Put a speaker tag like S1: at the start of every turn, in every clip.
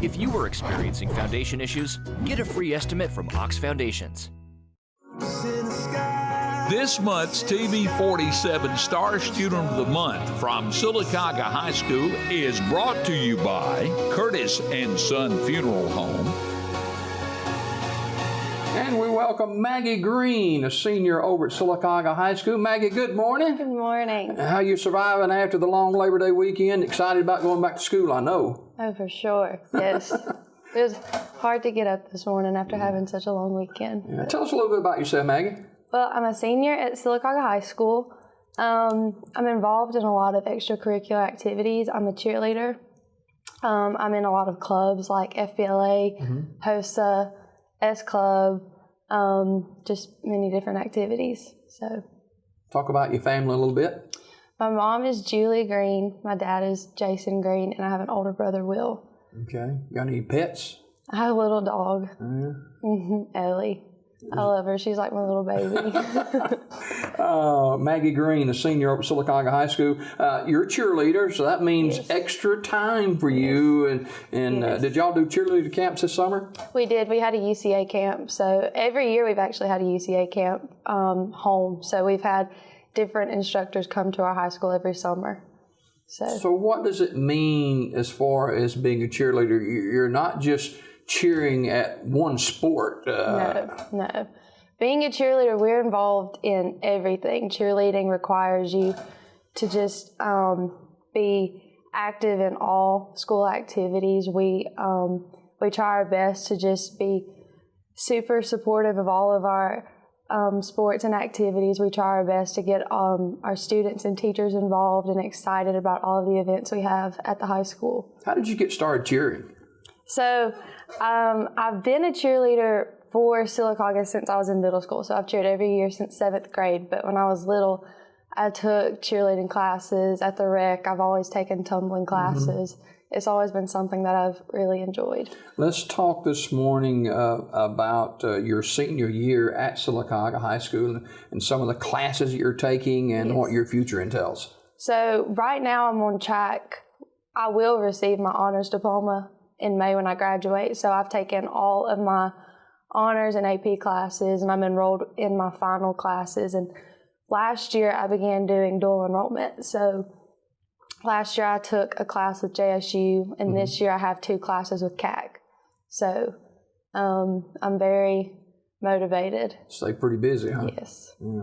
S1: If you are experiencing foundation issues, get a free estimate from Ox Foundations.
S2: This month's TV 47 Star Student of the Month from Sylacauga High School is brought to you by Curtis and Son Funeral Home.
S3: And we welcome Maggie Green, a senior over at Sylacauga High School. Maggie, good morning.
S4: Good morning.
S3: How you surviving after the long Labor Day weekend? Excited about going back to school, I know.
S4: Oh, for sure. Yes. It was hard to get up this morning after having such a long weekend.
S3: Yeah. Tell us a little bit about yourself, Maggie.
S4: Well, I'm a senior at Sylacauga High School. I'm involved in a lot of extracurricular activities. I'm a cheerleader. I'm in a lot of clubs like FBLA, HOSA, S Club, just many different activities. So,
S3: talk about your family a little bit.
S4: My mom is Julie Green. My dad is Jason Green, and I have an older brother, Will.
S3: Okay. Got any pets?
S4: I have a little dog, Ellie. I love her. She's like my little baby.
S3: Maggie Green, a senior over at Sylacauga High School. You're a cheerleader, so that means extra time for you. And did y'all do cheerleader camps this summer?
S4: We did. We had a UCA camp. So every year we've actually had a UCA camp home. So we've had different instructors come to our high school every summer. So
S3: what does it mean as far as being a cheerleader? You're not just cheering at one sport.
S4: No. Being a cheerleader, we're involved in everything. Cheerleading requires you to just be active in all school activities. We try our best to just be super supportive of all of our sports and activities. We try our best to get our students and teachers involved and excited about all of the events we have at the high school.
S3: How did you get started cheering?
S4: So I've been a cheerleader for Sylacauga since I was in middle school. So I've cheered every year since 7th grade. But when I was little, I took cheerleading classes at the rec. I've always taken tumbling classes. It's always been something that I've really enjoyed.
S3: Let's talk this morning about your senior year at Sylacauga High School and some of the classes that you're taking and what your future entails.
S4: So right now I'm on track. I will receive my honors diploma in May when I graduate. So I've taken all of my honors and AP classes, and I'm enrolled in my final classes. And last year I began doing dual enrollment. So last year I took a class with JSU, and this year I have 2 classes with CAC. So I'm very motivated.
S3: Stay pretty busy, huh?
S4: Yes.
S3: Yeah.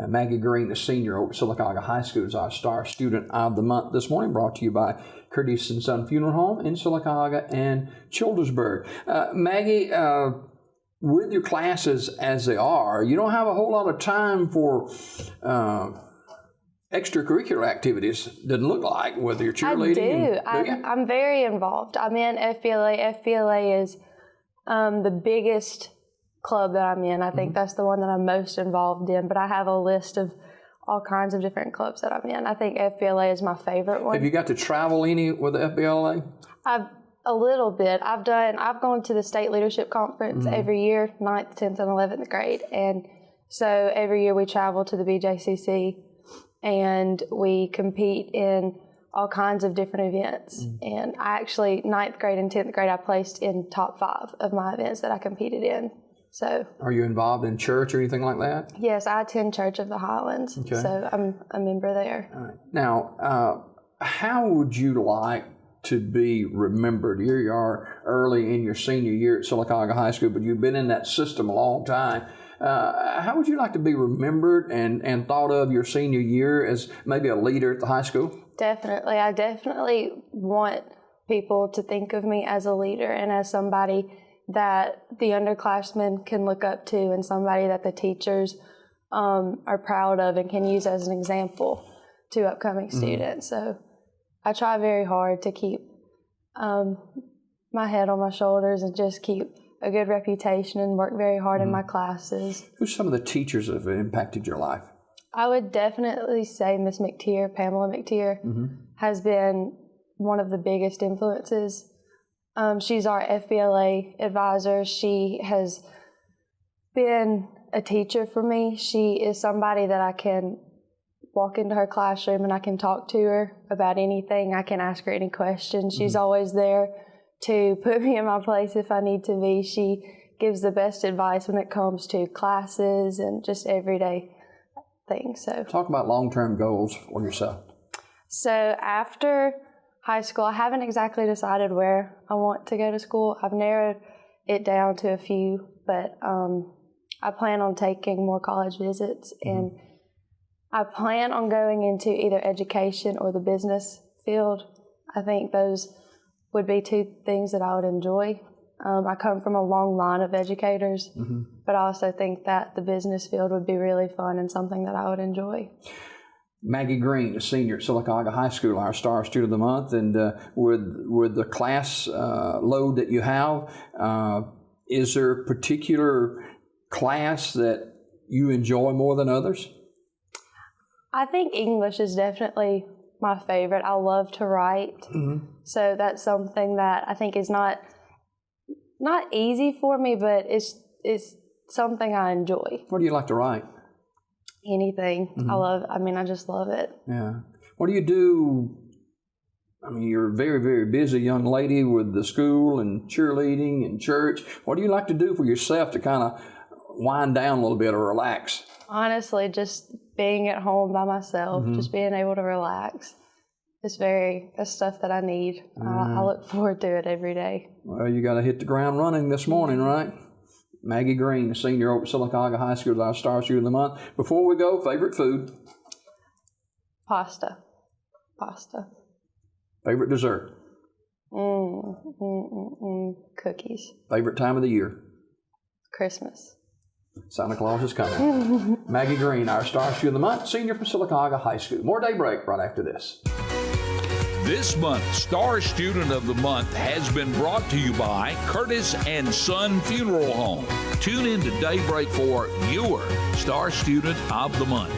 S3: Maggie Green, the senior over at Sylacauga High School, is our Star Student of the Month this morning, brought to you by Curtis and Son Funeral Home in Sylacauga and Childersburg. Maggie, with your classes as they are, you don't have a whole lot of time for extracurricular activities, doesn't look like, whether you're cheerleading.
S4: I do. I'm very involved. I'm in FBLA. FBLA is the biggest club that I'm in. I think that's the one that I'm most involved in, but I have a list of all kinds of different clubs that I'm in. I think FBLA is my favorite one.
S3: Have you got to travel any with the FBLA?
S4: A little bit. I've gone to the state leadership conference every year, 9th, 10th, and 11th grade. And so every year we travel to the BJCC and we compete in all kinds of different events. And I actually, 9th grade and 10th grade, I placed in top 5 of my events that I competed in. So,
S3: are you involved in church or anything like that?
S4: Yes, I attend Church of the Highlands, so I'm a member there.
S3: All right. Now, how would you like to be remembered? Here you are early in your senior year at Sylacauga High School, but you've been in that system a long time. How would you like to be remembered and thought of your senior year as maybe a leader at the high school?
S4: Definitely. I definitely want people to think of me as a leader and as somebody that the underclassmen can look up to and somebody that the teachers are proud of and can use as an example to upcoming students. So I try very hard to keep my head on my shoulders and just keep a good reputation and work very hard in my classes.
S3: Who's some of the teachers that have impacted your life?
S4: I would definitely say Miss McTeer, Pamela McTeer, has been one of the biggest influences. She's our FBLA advisor. She has been a teacher for me. She is somebody that I can walk into her classroom and I can talk to her about anything. I can ask her any questions. She's always there to put me in my place if I need to be. She gives the best advice when it comes to classes and just everyday things. So
S3: Talk about long-term goals for yourself.
S4: So after high school, I haven't exactly decided where I want to go to school. I've narrowed it down to a few, but I plan on taking more college visits, and I plan on going into either education or the business field. I think those would be two things that I would enjoy. I come from a long line of educators, but I also think that the business field would be really fun and something that I would enjoy.
S3: Maggie Green, a senior at Sylacauga High School, our Star Student of the Month, and with the class load that you have, is there a particular class that you enjoy more than others?
S4: I think English is definitely my favorite. I love to write, so that's something that I think is not easy for me, but it's something I enjoy.
S3: What do you like to write?
S4: Anything. I just love it.
S3: Yeah. What do you do? I mean, you're a very, very busy young lady with the school and cheerleading and church. What do you like to do for yourself to kind of wind down a little bit or relax?
S4: Honestly, just being at home by myself, just being able to relax. That's stuff that I need. I look forward to it every day.
S3: Well, you got to hit the ground running this morning, right? Maggie Green, a senior over at Sylacauga High School, is our Star Student of the Month. Before we go, favorite food?
S4: Pasta.
S3: Favorite dessert?
S4: Cookies.
S3: Favorite time of the year?
S4: Christmas.
S3: Santa Claus is coming. Maggie Green, our Star Student of the Month, senior from Sylacauga High School. More Daybreak right after this.
S2: This month's Star Student of the Month has been brought to you by Curtis and Son Funeral Home. Tune in to Daybreak for your Star Student of the Month.